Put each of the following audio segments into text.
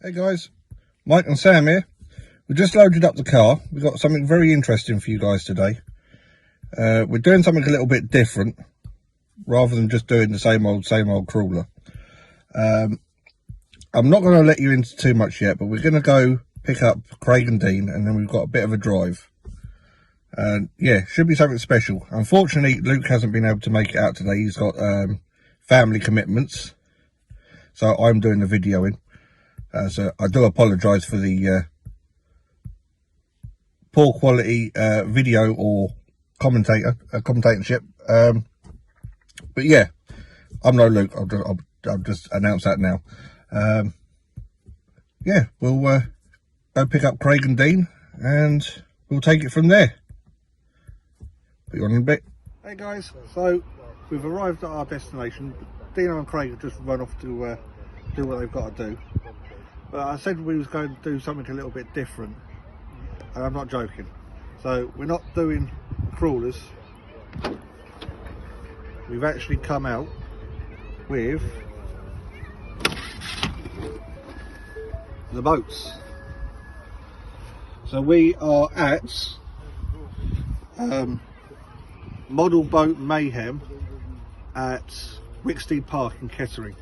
Hey guys, Mike and Sam here. We just loaded up the car. We've got something very interesting for you guys today. We're doing something a little bit different, rather than just doing the same old crawler. I'm not going to let you into too much yet, but we're going to go pick up Craig and Dean, and then we've got a bit of a drive. And yeah, should be something special. Unfortunately, Luke hasn't been able to make it out today. He's got family commitments, so I'm doing the videoing. So I do apologise for the poor quality video or commentatorship. But yeah, I'm no Luke. I'll just announce that now. Yeah, we'll go pick up Craig and Dean, and we'll take it from there. Put you on in a bit. Hey guys, so we've arrived at our destination. Dino and Craig have just run off to do what they've got to do. But I said we was going to do something a little bit different, and I'm not joking. So we're not doing crawlers. We've actually come out with the boats. So we are at Model Boat Mayhem at Wicksteed Park in Kettering.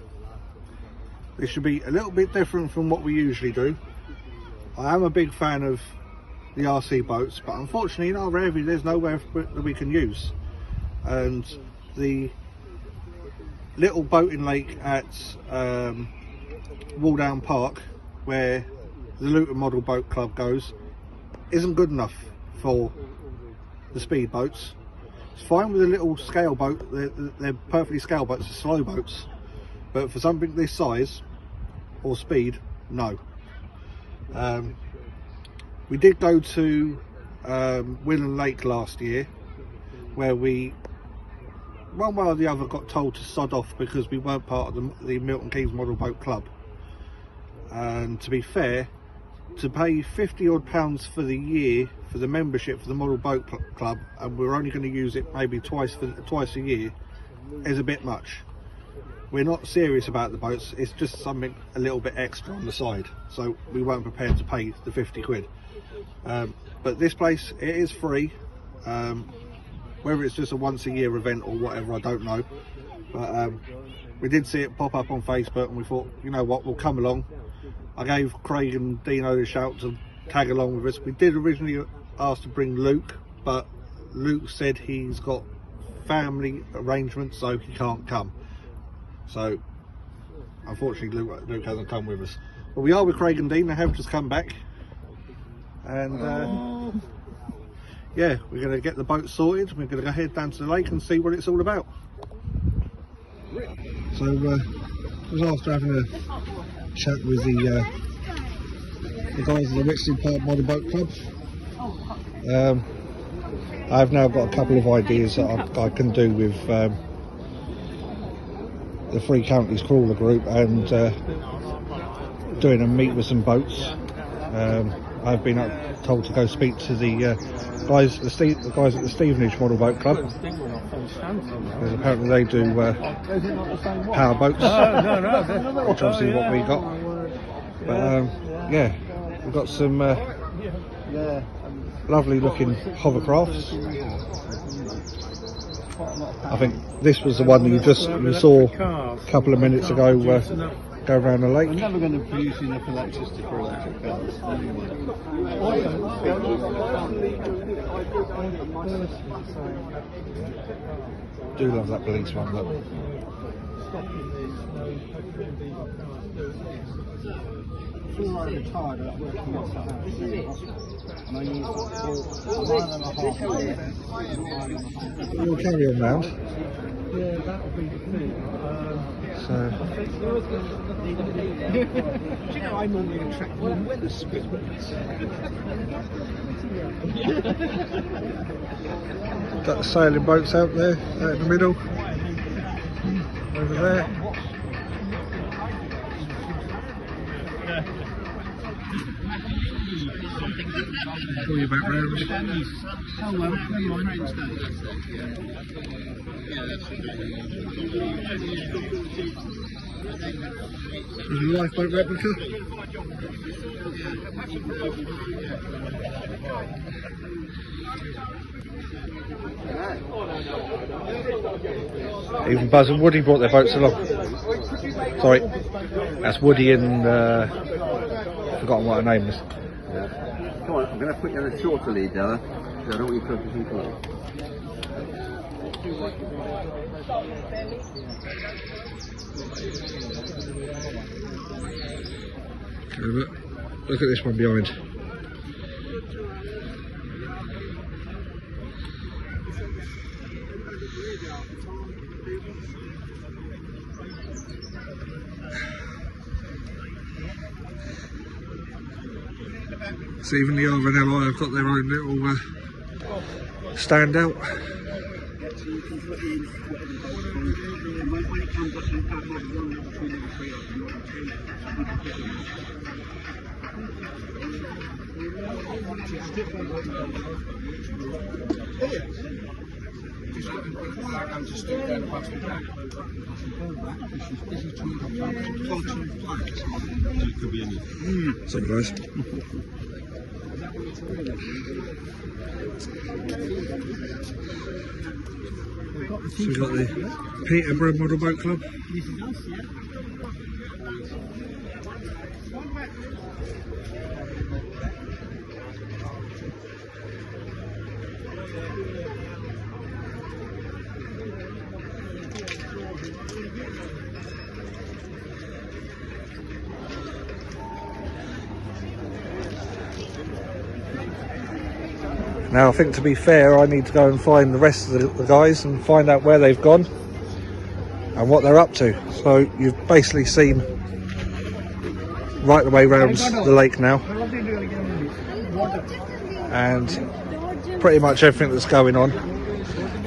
This should be a little bit different from what we usually do. I am a big fan of the RC boats, but unfortunately in our area there's nowhere that we can use. And the little boating lake at Waldown Park, where the Luton Model Boat Club goes, isn't good enough for the speed boats. It's fine with a little scale boat, they're perfectly scale boats, they're slow boats. But for something this size or speed, no. We did go to Willen Lake last year, where we, one way or the other, got told to sod off because we weren't part of the Milton Keynes Model Boat Club. And to be fair, to pay £50 odd for the year for the membership for the Model Boat Club, and we're only going to use it maybe twice a year, is a bit much. We're not serious about the boats, it's just something a little bit extra on the side, so we weren't prepared to pay the 50 quid. But this place, it is free. Whether it's just a once a year event or whatever, I don't know. But we did see it pop up on Facebook and we thought, you know what, we'll come along. I gave Craig and Dino a shout to tag along with us. We did originally ask to bring Luke, but Luke said he's got family arrangements, so he can't come. So unfortunately Luke hasn't come with us, but we are with Craig and Dean. They have just come back, and yeah, we're going to get the boat sorted. We're going to go head down to the lake and see what it's all about. So I was after having a chat with the guys of the Wicksteed Park Model Boat Club. I've now got a couple of ideas that I can do with the Three Counties Crawler Group, and doing a meet with some boats. I've been told to go speak to the guys at the Stevenage Model Boat Club, because apparently they do power boats, which obviously what we got. But yeah, we've got some lovely looking hovercrafts. I think this was the one you saw a couple of minutes ago go around the lake. We're never going to produce enough electricity for electric cars. Do love that police one, look. We'll carry on round. Yeah, that'll be the thing. So. Do you know, I normally attract warm weather spirits. Got the sailing boats out there, out in the middle. Over there. Pull you back round. Oh well, your friends don't. Is it a lifeboat replica? Even Buzz and Woody brought their boats along. Sorry, that's Woody and forgotten what her name is. Come on, I'm going to put you on a shorter lead, Della, because I don't want you talking too close. Look at this one behind. So even the RNLI have got their own little standout. Some guys. So we've got the Peterborough Model Boat Club. This is us, yeah. Now I think, to be fair, I need to go and find the rest of the guys and find out where they've gone and what they're up to. So you've basically seen right the way around the lake now, and pretty much everything that's going on.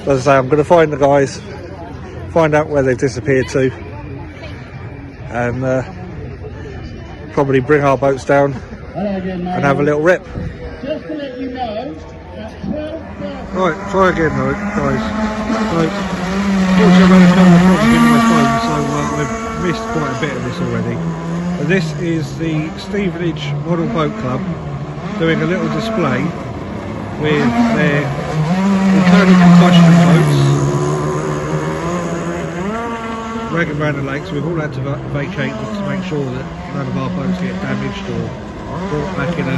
So as I say, I'm going to find the guys, find out where they've disappeared to, and probably bring our boats down and have a little rip. Just to let you know, Right, try again though, guys. So, unfortunately I've had a couple of problems with my phone, so I've missed quite a bit of this already. But this is the Stevenage Model Boat Club doing a little display with their internal combustion boats dragging around the lake. So we've all had to vacate to make sure that none of our boats get damaged or brought back in a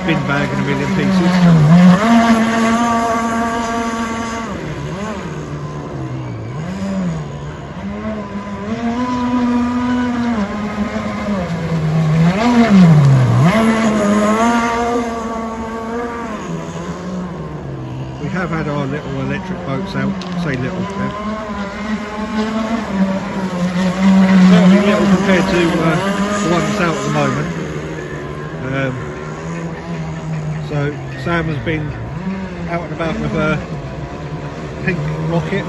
bin bag in a million pieces. We have had our little electric boats out, say little, certainly little compared to the one that's out at the moment. So Sam has been out and about with a pink rocket.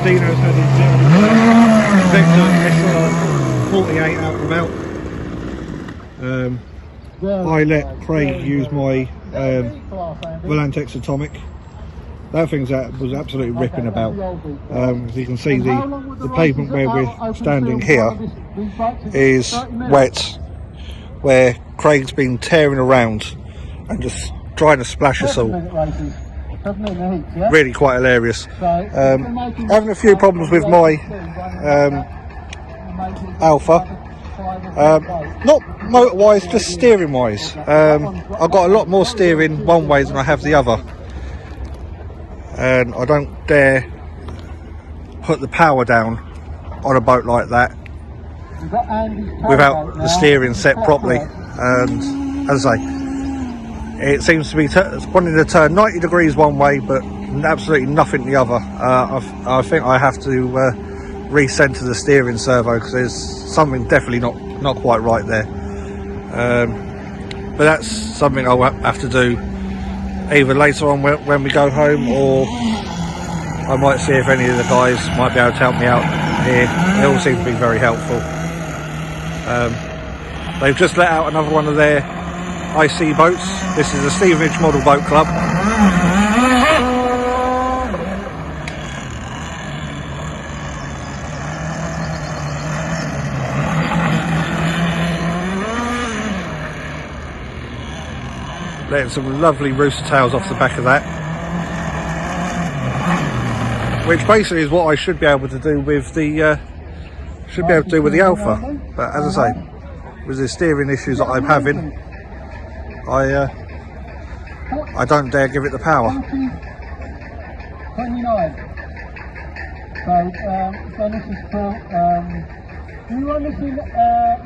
Dino's had his Vector SR48 out and about. I let Craig use my Volantex Atomic. That thing was absolutely ripping about. As you can see, the pavement where we're standing here is wet, where Craig's been tearing around and just trying to splash us all. Really quite hilarious. Having a few problems with my Alpha. Not motor wise, just steering wise. I've got a lot more steering one way than I have the other, and I don't dare put the power down on a boat like that without the steering set properly. And as I say, it seems to be wanting to turn 90 degrees one way but absolutely nothing the other. I think I have to recenter the steering servo because there's something definitely not quite right there. But that's something I'll have to do either later on when we go home, or I might see if any of the guys might be able to help me out here. They all seem to be very helpful. They've just let out another one of their IC boats. This is the Stevenage Model Boat Club. Letting some lovely rooster tails off the back of that. Which basically is what I should be able to do with the Alpha. But as I say, with the steering issues that I'm having, I don't dare give it the power. 29. So this is for, do you run this in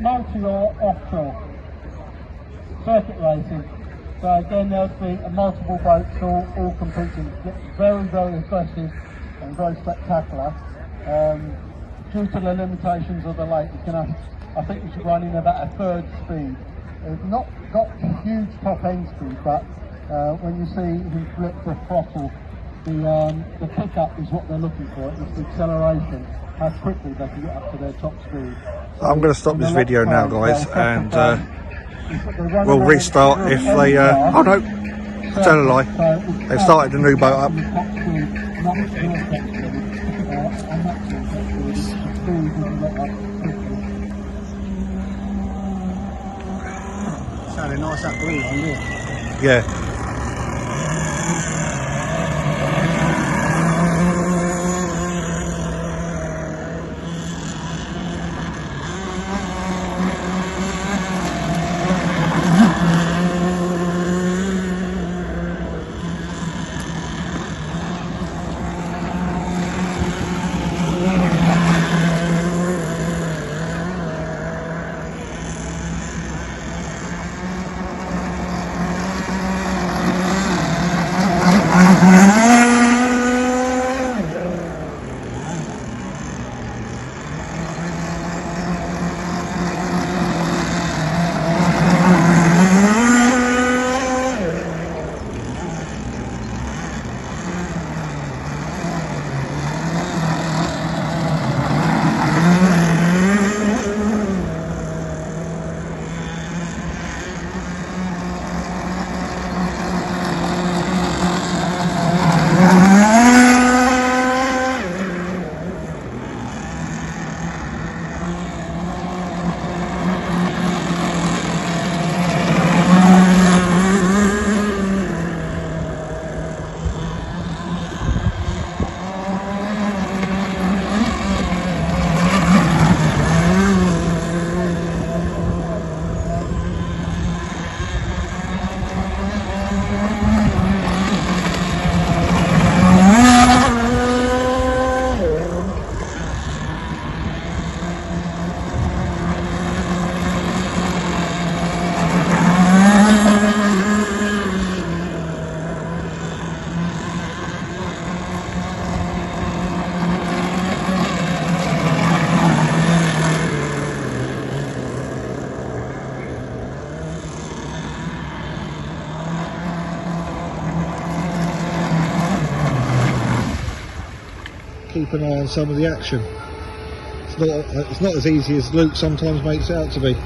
motor or offshore? Circuit racing. So again, there'll be multiple boats all competing. It's very, very aggressive and very spectacular. Due to the limitations of the lake, you can have, I think we should run in about a third speed. It's not got huge top end speed, but when you see him flip the throttle, the pickup is what they're looking for. It's the acceleration, how quickly they can get up to their top speed. I'm going to stop this video now, guys, and we'll restart if they... oh no, tell a lie. They've started a new boat up. Sounding nice up blue one, yeah. Yeah. Keep an eye on some of the action. It's not as easy as Luke sometimes makes it out to be.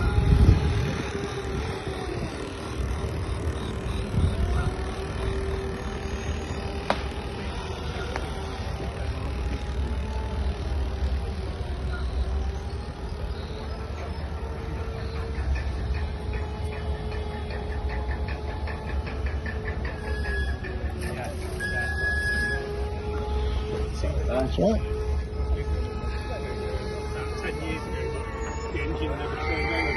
That's right. 10 years ago, the engine never turned over.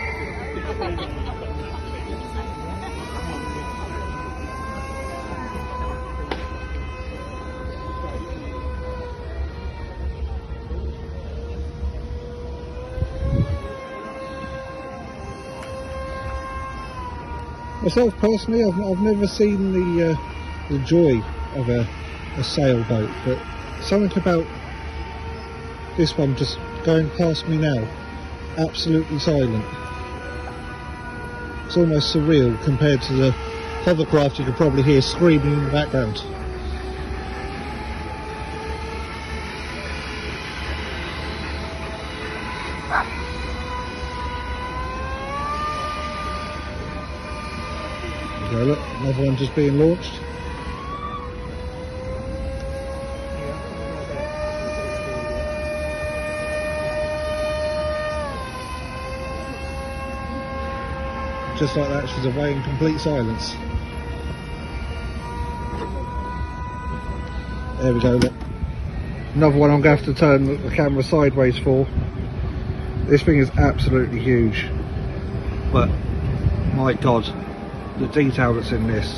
Myself personally, I've never seen the joy of a sailboat, but something about this one just going past me now, absolutely silent. It's almost surreal compared to the hovercraft you could probably hear screaming in the background. Okay, look, another one just being launched. Just like that, she's away in complete silence. There we go, look. Another one I'm going to have to turn the camera sideways for. This thing is absolutely huge. But, my God, the detail that's in this.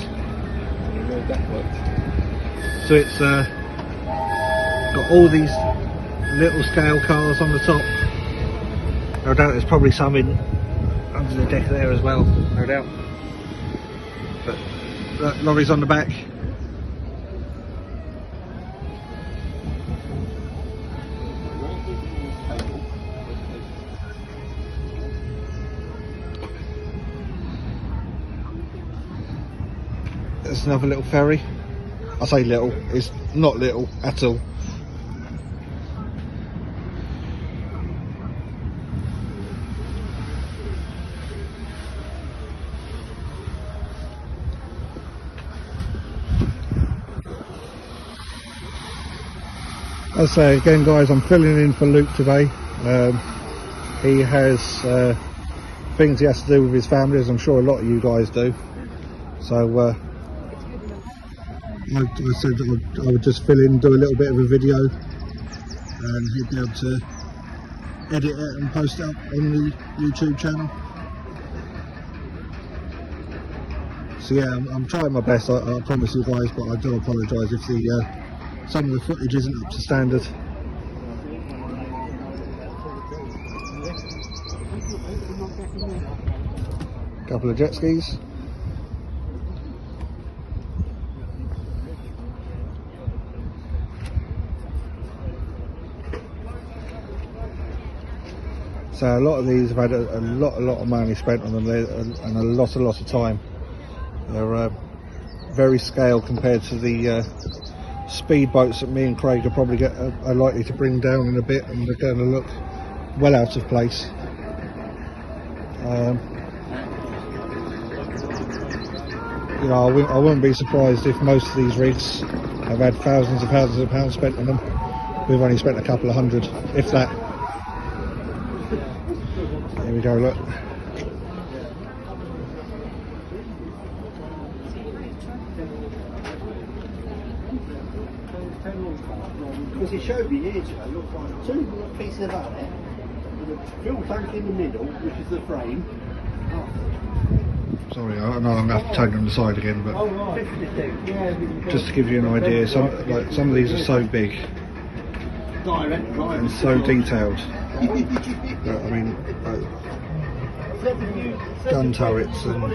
So it's got all these little scale cars on the top. No doubt there's probably some in under the deck there as well, no doubt. But lorries on the back. There's another little ferry. I say little, it's not little at all. As I say again, guys, I'm filling in for Luke today. He has things he has to do with his family, as I'm sure a lot of you guys do. So I said I would just fill in, do a little bit of a video, and he'd be able to edit it and post it up on the YouTube channel. So yeah, I'm trying my best, I promise you guys, but I do apologise if some of the footage isn't up to standard. Couple of jet skis. So a lot of these have had a lot of money spent on them there, and a lot of time. They're very scale compared to the speedboats that me and Craig are probably are likely to bring down in a bit, and they're going to look well out of place. You know, I wouldn't be surprised if most of these rigs have had thousands of pounds spent on them. We've only spent a couple of hundred, if that. Here we go, look. Because he showed me years ago, look, like two pieces of that there, with a fuel tank in the middle, which is the frame. Sorry, I know I'm going to have to tag them aside again, but just to give you an idea, some of these are so big and so detailed. I mean, gun turrets and,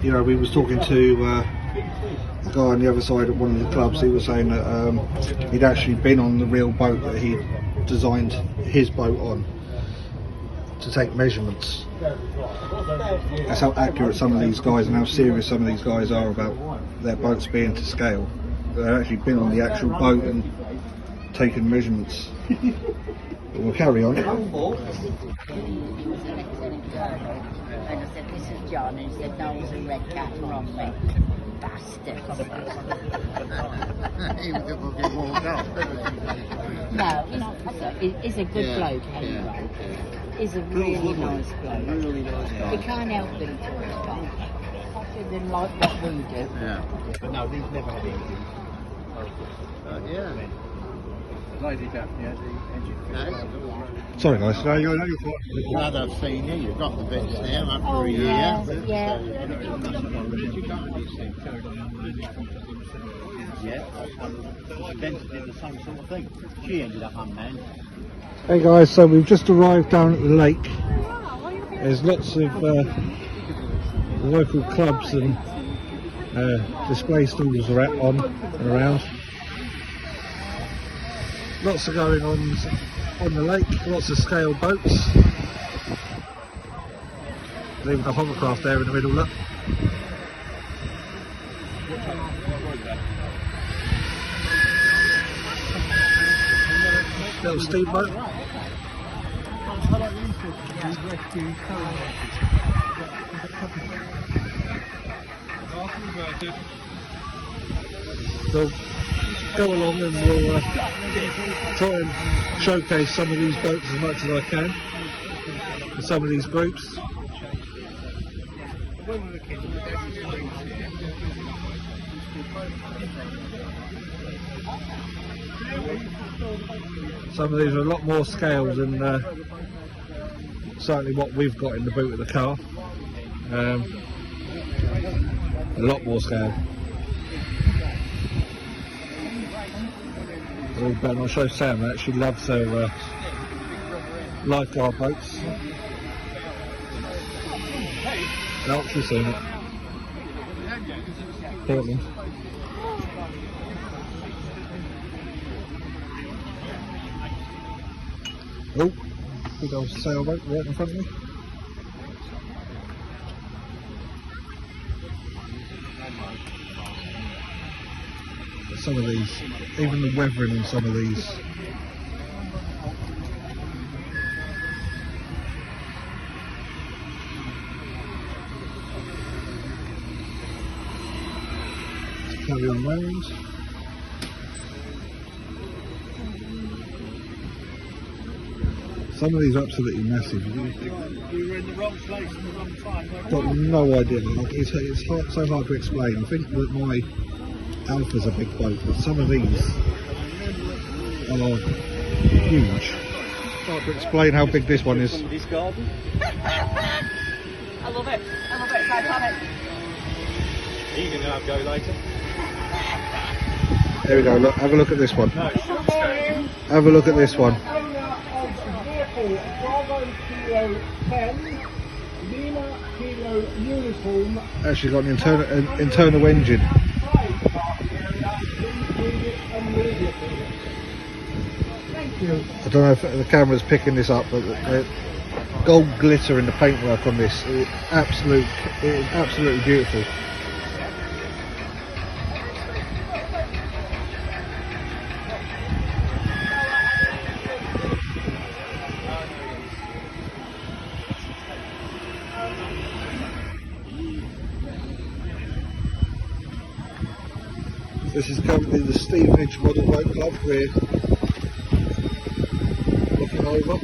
you know, we was talking to a guy on the other side of one of the clubs. He was saying that he'd actually been on the real boat that he designed his boat on to take measurements. That's how accurate some of these guys and how serious some of these guys are about their boats being to scale. They've actually been on the actual boat and taken measurements. But we'll carry on. And I said, this is John, and he said, no, it was a red cat wrong way. Bastard. He was fucking walked off. No, he's a good bloke anyway. He's a really nice bloke. Really nice guy. You can't help but he talks about than like what we do. Yeah. But no, these never had engines. Yeah. Lady Daphne had the engine. Sorry guys, no, you're fine. Now they've seen you, you've got the bits there after Oh, a year. yeah. Yeah, Denton did the same sort of thing. She ended up unmanned. Hey guys, so we've just arrived down at the lake. There's lots of local clubs and display stalls are on and around. Lots of going on the lake, lots of scale boats. There's even a hovercraft there in the middle, look. Little steamboat. So go along and we'll try and showcase some of these boats as much as I can for some of these groups. Some of these are a lot more scale than certainly what we've got in the boot of the car. A lot more scale. Oh, Ben, I'll show Sam that she loves her lifeguard boats. Oh, she's seen it. Portland. Oh, big old sailboat right in front of me. Some of these, even the weathering on some of these. Let's carry on round. Some of these are absolutely massive. We were in the wrong place at the wrong time. Got no idea. Like, it's so hard to explain. I think that my Alpha's a big boat, but some of these are huge. Hard to explain how big this one is. Somebody's garden. I love it. I love it. I love it. Are you going to have a go later? There we go. Look, have a look at this one. No, it's short scale. Have a look at this one. Actually got an internal engine. I don't know if the camera's picking this up, but the gold glitter in the paintwork on this is absolutely beautiful. This is currently the Stevenage Model Boat Club we're looking over.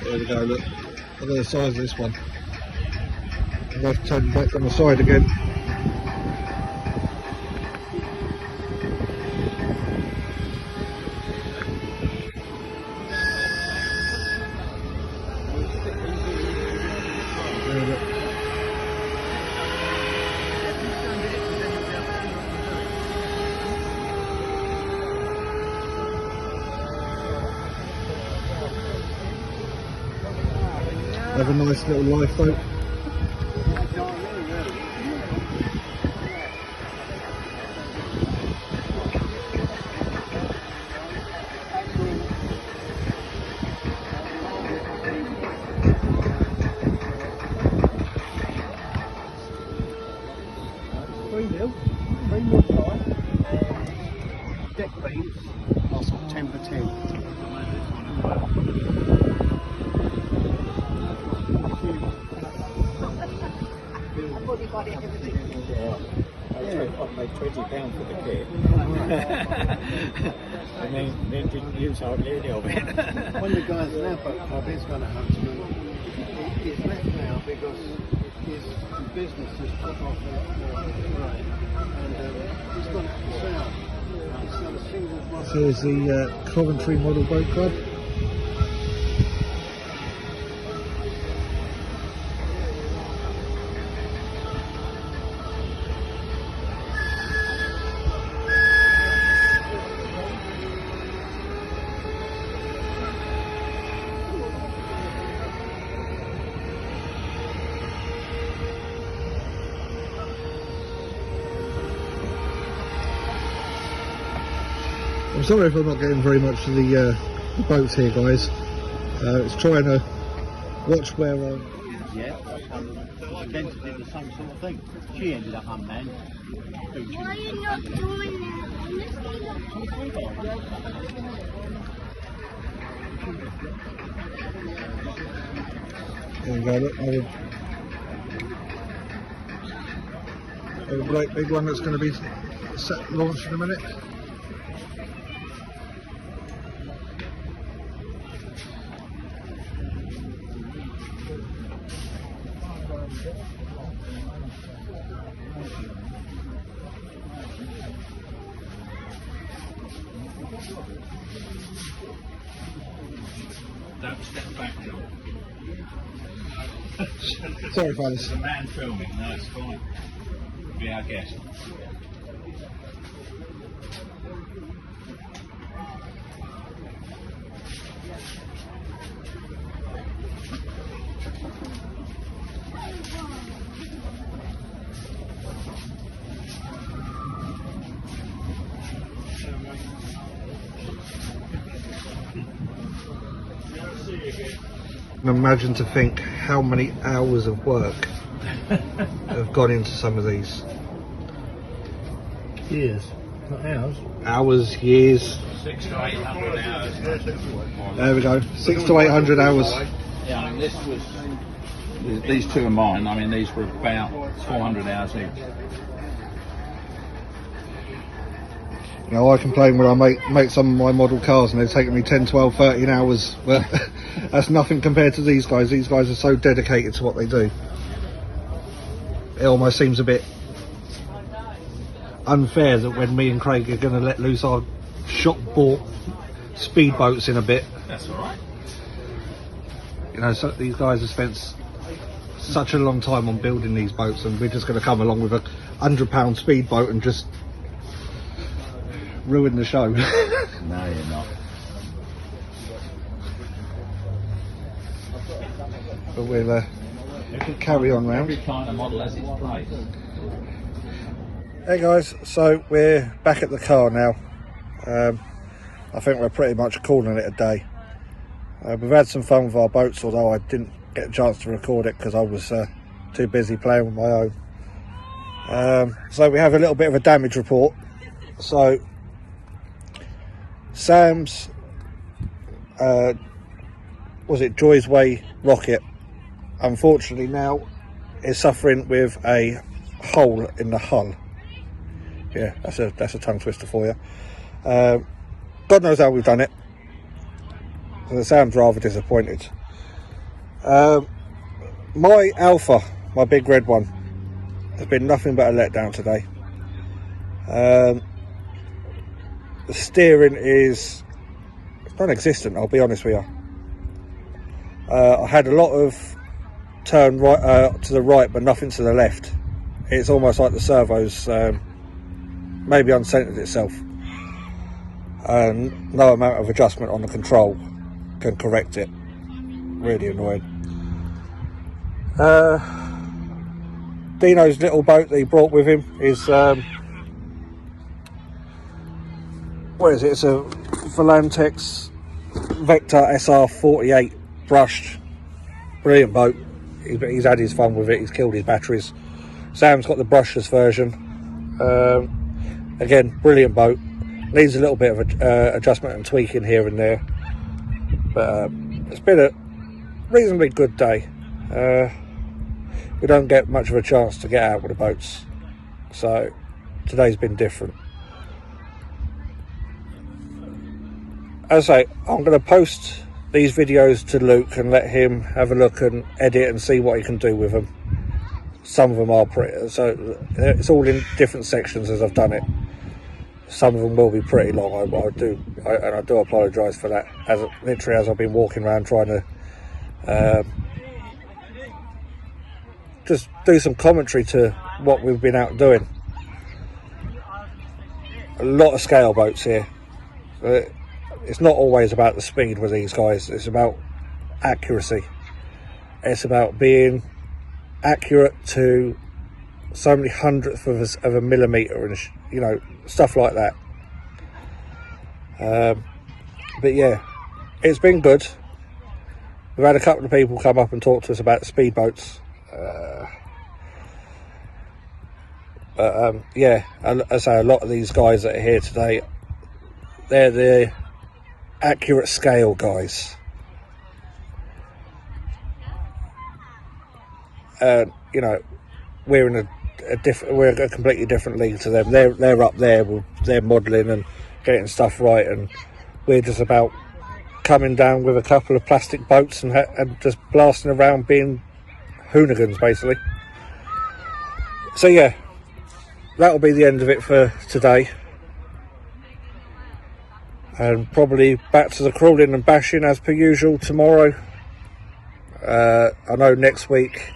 There we go, look at the size of this one. I'm going to turn back on the side again. Have a nice little lifeboat. Deck beams are September 10. I paid £20 for the kit. And then didn't use hardly any of it. When the guys in our boat club is going to Huntsman, he's left now because his business has took off the rain and he's gone south. He's got a single model. So here's the Coventry Model Boat Club. I'm sorry if I'm not getting very much of the boats here, guys. It's trying to watch where I'm Yeah, Denton did the same sort of thing. She ended up unmanned. Why are you not doing There you go, look, a great big one that's going to be set launched in a minute. Don't step back, John. Sorry, fellas. There's a man filming. No, it's fine. Be our guest. Imagine to think how many hours of work have gone into some of these. Years, not hours. Hours, years. 600 to 800 hours. There we go. 600 to 800 hours. Yeah, I mean, these two are mine. I mean, these were about 400 hours each. You know, I complain when I make some of my model cars and they're taking me 10, 12, 13 hours, but that's nothing compared to these guys. These guys are so dedicated to what they do. It almost seems a bit unfair that when me and Craig are going to let loose our shop-bought speedboats in a bit. That's all right. You know, so these guys have spent such a long time on building these boats, and we're just going to come along with a £100 speedboat and just ruin the show. No, you're not. But we'll carry on round. Every kind of model has its place. Hey guys, so we're back at the car now. I think we're pretty much calling it a day. We've had some fun with our boats, although I didn't get a chance to record it because I was too busy playing with my own. So we have a little bit of a damage report. So Sam's was it Joy's Way rocket, unfortunately now is suffering with a hole in the hull. Yeah, that's a tongue twister for you. God knows how we've done it. So Sam's rather disappointed. My Alpha, my big red one, has been nothing but a letdown today. The steering is non-existent, I'll be honest with you. I had a lot of turn right to the right, but nothing to the left. It's almost like the servos maybe uncentered itself, and no amount of adjustment on the control can correct it. Really annoying. Dino's little boat that he brought with him is what is it? It's a Volantex Vector SR48 brushed. Brilliant boat. He's had his fun with it. He's killed his batteries. Sam's got the brushless version. Again, brilliant boat. Needs a little bit of adjustment and tweaking here and there, but it's been a reasonably good day. We don't get much of a chance to get out with the boats, so today's been different. As I say, I'm going to post these videos to Luke and let him have a look and edit and see what he can do with them. Some of them are pretty, so it's all in different sections as I've done it. Some of them will be pretty long. I do apologise for that. Literally as I've been walking around trying to just do some commentary to what we've been out doing. A lot of scale boats here. It's not always about the speed with these guys. It's about accuracy. It's about being accurate to so many hundredths of a millimetre, and you know, stuff like that. But yeah, it's been good. we've had a couple of people come up and talk to us about speedboats. Yeah, I say a lot of these guys that are here today, they're the accurate scale guys. You know, we're in we're a completely different league to them. They're up there with their modelling and getting stuff right, and we're just about coming down with a couple of plastic boats and just blasting around being hoonigans, basically. So yeah, that'll be the end of it for today, and probably back to the crawling and bashing as per usual tomorrow. I know next week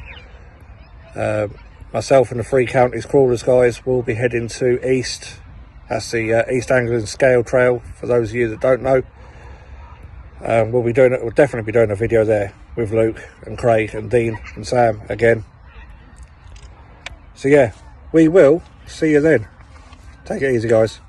myself and the Three Counties Crawlers guys will be heading to East. That's the East Anglian Scale Trail, for those of you that don't know. We'll definitely be doing a video there with Luke and Craig and Dean and Sam again. So yeah, we will see you then. Take it easy, guys.